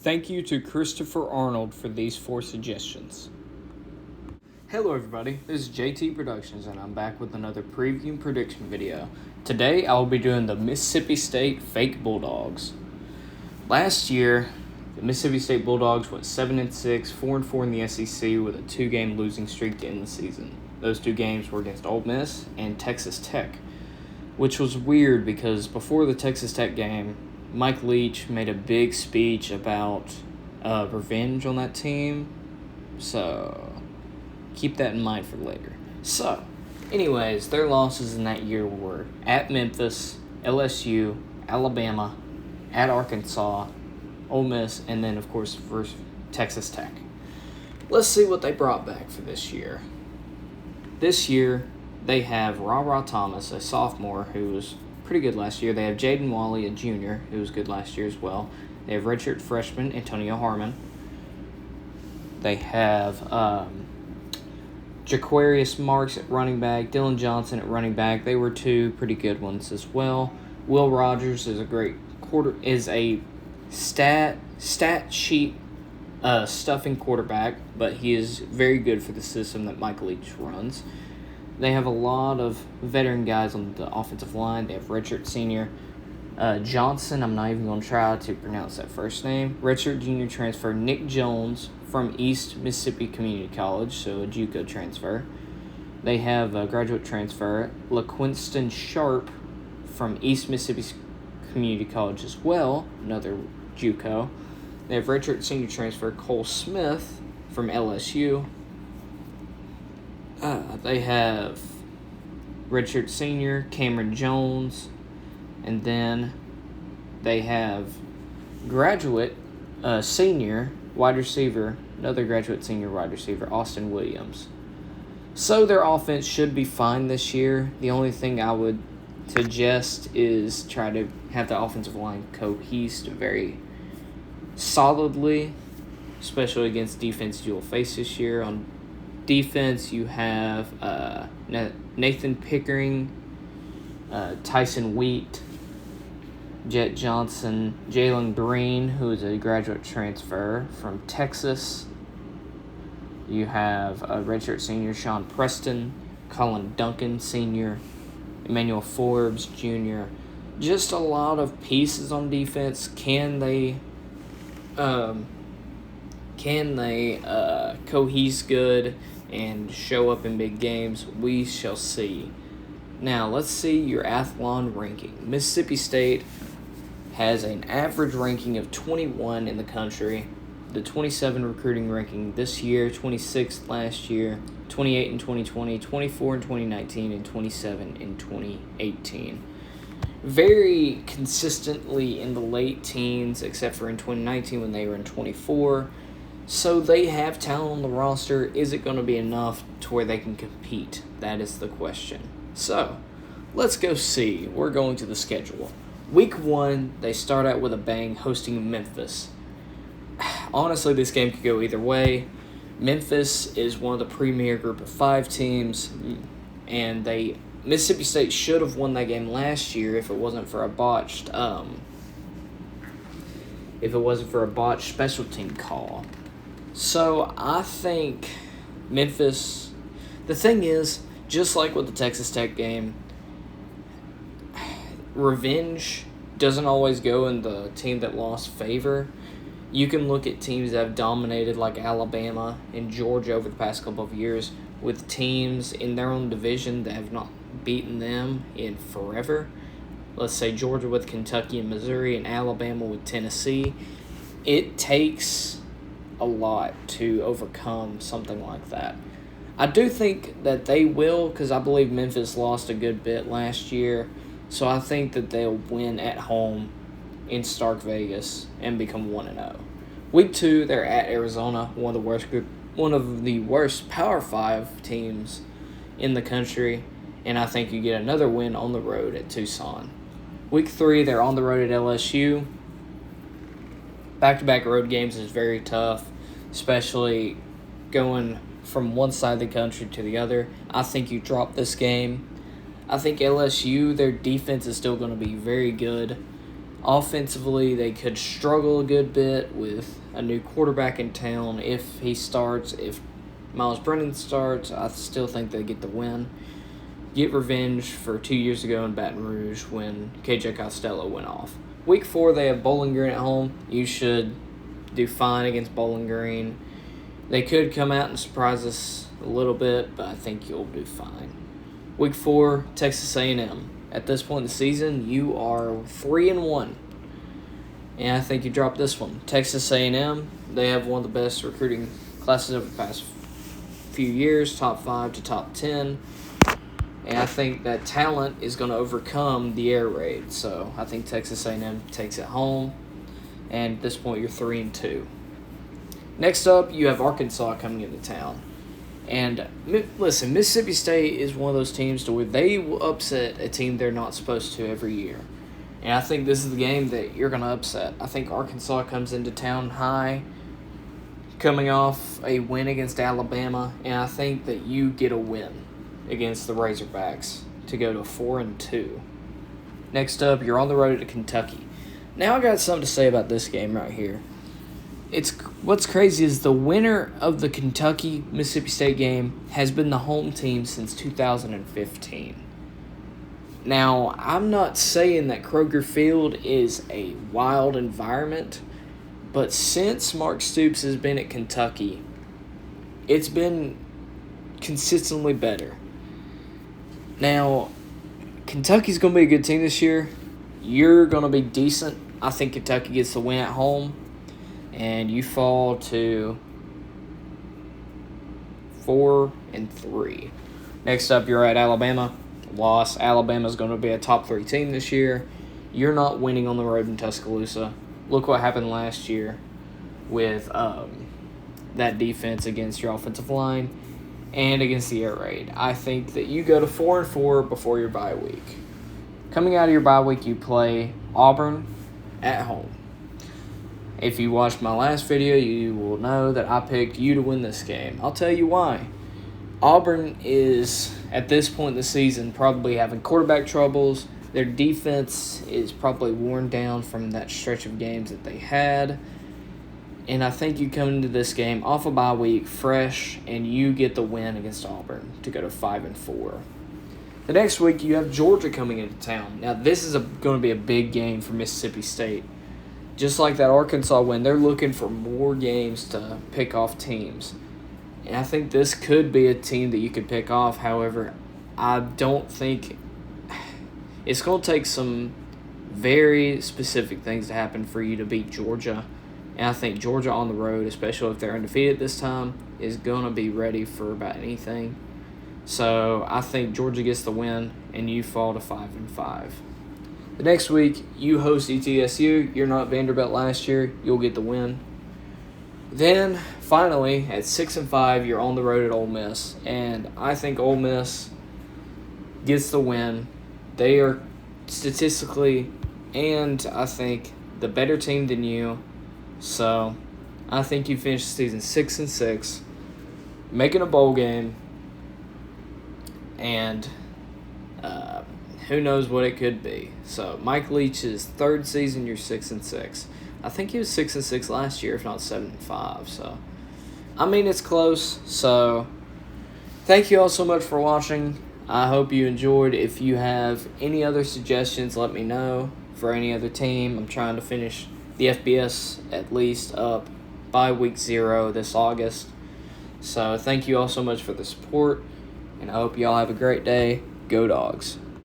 Thank you to Christopher Arnold for these 4 suggestions. Hello everybody, this is JT Productions and I'm back with another preview and prediction video. Today I will be doing the Mississippi State fake Bulldogs. Last year, the Mississippi State Bulldogs went 7-6, 4-4 in the SEC with a 2-game losing streak to end the season. Those 2 games were against Ole Miss and Texas Tech, which was weird because before the Texas Tech game, Mike Leach made a big speech about revenge on that team, so keep that in mind for later. So, anyways, their losses in that year were at Memphis, LSU, Alabama, at Arkansas, Ole Miss, and then, of course, versus Texas Tech. Let's see what they brought back for this year. This year, they have Ra Thomas, a sophomore who was pretty good last year. They have Jaden Wally, a junior, who was good last year as well. They have redshirt freshman Antonio Harmon. They have Jaquarius Marks at running back, Dylan Johnson at running back. They were 2 pretty good ones as well. Will Rogers is a stat sheet stuffing quarterback, but he is very good for the system that Mike Leach runs. They have a lot of veteran guys on the offensive line. They have redshirt senior Johnson. I'm not even going to try to pronounce that first name. Redshirt junior transfer Nick Jones from East Mississippi Community College, so a JUCO transfer. They have a graduate transfer LaQuinston Sharp from East Mississippi Community College as well, another JUCO. They have redshirt senior transfer Cole Smith from LSU. They have redshirt senior Cameron Jones, and then they have graduate senior wide receiver, another graduate senior wide receiver, Austin Williams. So their offense should be fine this year. The only thing I would suggest is try to have the offensive line cohesed very solidly, especially against defense you'll face this year. On defense, you have Nathan Pickering, Tyson Wheat, Jet Johnson, Jalen Green, who is a graduate transfer from Texas. You have redshirt senior Sean Preston, Colin Duncan, senior, Emmanuel Forbes, junior. Just a lot of pieces on defense. Can they cohese good and show up in big games? We shall see. Now, let's see your Athlon ranking. Mississippi State has an average ranking of 21 in the country, the 27 recruiting ranking this year, 26th last year, 28 in 2020, 24 in 2019, and 27 in 2018. Very consistently in the late teens, except for in 2019 when they were in 24. So they have talent on the roster. Is it going to be enough to where they can compete? That is the question. So, let's go see. We're going to the schedule. Week 1, they start out with a bang, hosting Memphis. Honestly, this game could go either way. Memphis is one of the premier group of 5 teams, and Mississippi State should have won that game last year if it wasn't for a botched special team call. So I think Memphis. The thing is, just like with the Texas Tech game, revenge doesn't always go in the team that lost favor. You can look at teams that have dominated like Alabama and Georgia over the past couple of years with teams in their own division that have not beaten them in forever. Let's say Georgia with Kentucky and Missouri and Alabama with Tennessee. It takes a lot to overcome something like that. I do think that they will, because I believe Memphis lost a good bit last year. So I think that they'll win at home in Stark Vegas and become 1-0. Week 2, they're at Arizona, one of the worst Power 5 teams in the country, and I think you get another win on the road at Tucson. Week 3, they're on the road at LSU. Back-to-back road games is very tough, especially going from one side of the country to the other. I think you drop this game. I think LSU, their defense is still going to be very good. Offensively, they could struggle a good bit with a new quarterback in town. If he starts, if Miles Brennan starts, I still think they get the win. Get revenge for 2 years ago in Baton Rouge when KJ Costello went off. Week 4, they have Bowling Green at home. You should do fine against Bowling Green. They could come out and surprise us a little bit, but I think you'll do fine. Week 4, Texas A&M. At this point in the season, you are 3-1, and I think you drop this one. Texas A&M, they have one of the best recruiting classes over the past few years, top 5 to top 10, and I think that talent is going to overcome the air raid. So I think Texas A&M takes it home, and at this point, you're 3-2. Next up, you have Arkansas coming into town. And listen, Mississippi State is one of those teams to where they will upset a team they're not supposed to every year. And I think this is the game that you're going to upset. I think Arkansas comes into town high, coming off a win against Alabama, and I think that you get a win against the Razorbacks to go to 4-2. Next up, you're on the road to Kentucky. Now I got something to say about this game right here. What's crazy is the winner of the Kentucky-Mississippi State game has been the home team since 2015. Now, I'm not saying that Kroger Field is a wild environment, but since Mark Stoops has been at Kentucky, it's been consistently better. Now, Kentucky's going to be a good team this year. You're going to be decent. I think Kentucky gets the win at home. And you fall to 4-3. Next up, you're at Alabama. Loss. Alabama's going to be a top 3 team this year. You're not winning on the road in Tuscaloosa. Look what happened last year with that defense against your offensive line and against the air raid. I think that you go to 4-4 before your bye week. Coming out of your bye week, you play Auburn at home. If you watched my last video, you will know that I picked you to win this game. I'll tell you why. Auburn is, at this point in the season, probably having quarterback troubles. Their defense is probably worn down from that stretch of games that they had. And I think you come into this game off a bye week, fresh, and you get the win against Auburn to go to 5-4. The next week, you have Georgia coming into town. Now, this is going to be a big game for Mississippi State. Just like that Arkansas win, they're looking for more games to pick off teams. And I think this could be a team that you could pick off. However, I don't think it's going to take some very specific things to happen for you to beat Georgia. And I think Georgia on the road, especially if they're undefeated this time, is going to be ready for about anything. So I think Georgia gets the win, and you fall to 5-5. The next week, you host ETSU. You're not Vanderbilt last year. You'll get the win. Then, finally, at 6-5, you're on the road at Ole Miss. And I think Ole Miss gets the win. They are statistically and I think the better team than you. So, I think you finish the season 6-6, making a bowl game. And who knows what it could be. So Mike Leach's third season, you're 6-6. I think he was 6-6 last year, if not 7-5. So I mean, it's close. So thank you all so much for watching. I hope you enjoyed. If you have any other suggestions, let me know for any other team. I'm trying to finish the FBS at least up by week 0 this August. So thank you all so much for the support, and I hope you all have a great day. Go Dogs.